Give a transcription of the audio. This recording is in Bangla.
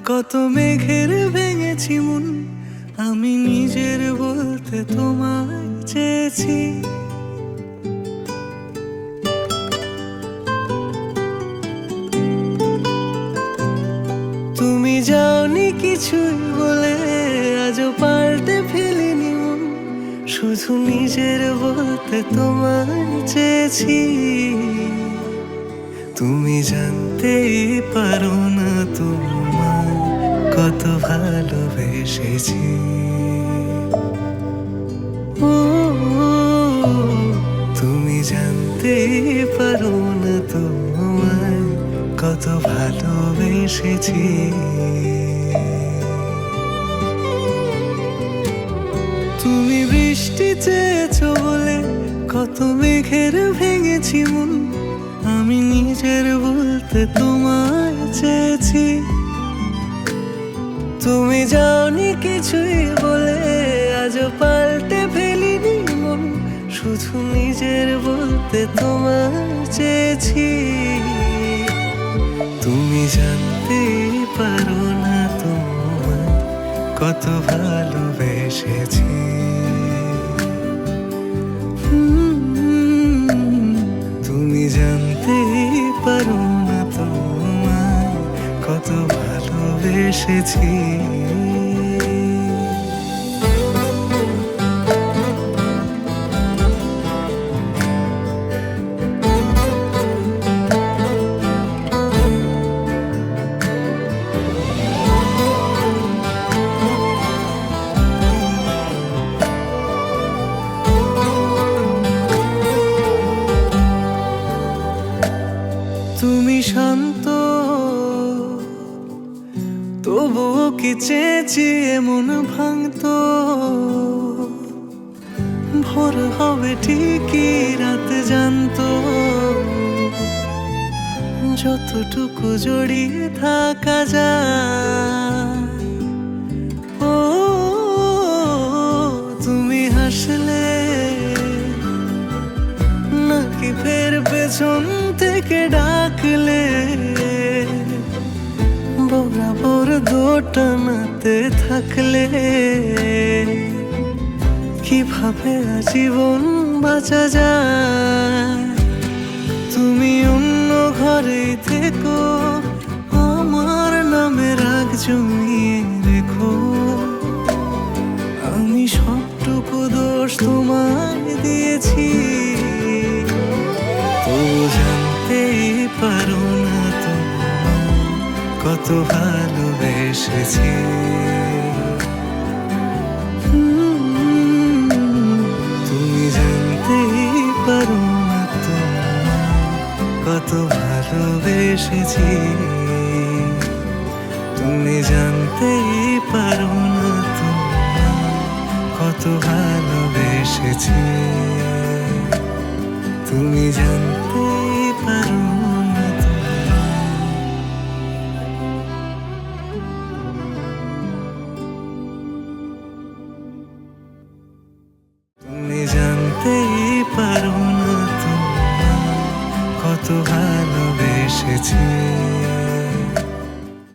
কত মেঘের ভেঙেছি মন, আমি নিজের বলতে তোমায় চেয়েছি। তুমি যাওনি কিছুই বলে, আজও পাল্টে ফেলিনি মন, শুধু নিজের বলতে তোমায় চেয়েছি। তুমি জানতেই পারো না তোমায় কত ভালোবেসেছি। ও তুমি জানতেই পারো না তোমায় কত ভালোবেসেছি। তুমি বৃষ্টি চেয়েছো বলে কত মেঘের ভেঙেছি মন, আমি নিজের বলতে তোমায় চেয়েছি। তুমি যাওনি কিছুই বলে, আজও পাল্টে ফেলিনি মন, শুধু নিজের বলতে তোমায় চেয়েছি। তুমি জানতে পারো না তোমায় কত ভালোবেসেছি। তুমি জানতে পারো না তোমায় কত ভালোবেসেছি। তুমি শান্ত তবুও কি চেয়েছি এমন ভাঙতো, ভোর হবে ঠিকই রাত জানতো, যতটুকু জড়িয়ে থাকা যায়। ও তুমি হাসলে নাকি ফের পেছন থেকে ডাকলে, বরাবর দোটানাতে থাকলে কিভাবে আজীবন বাঁচা যায়। তুমি অন্য ঘরে থেকো, আমার নামে রাগ জমিয়ে রেখো, আমি সবটুকু দোষ তোমায় দিয়েছি। তো জানতেই পারো না তোমায় কত ভালোবেসেছি। তুমি জানতেই পারো না তোমায় কত ভালোবেসেছি। তুমি জানতেই পারো না তোমায় কত ভালোবেসেছি। তুমি জানতেই পারো না তুমি জানতেই পারো না তোমায় কত ভালোবেসেছি।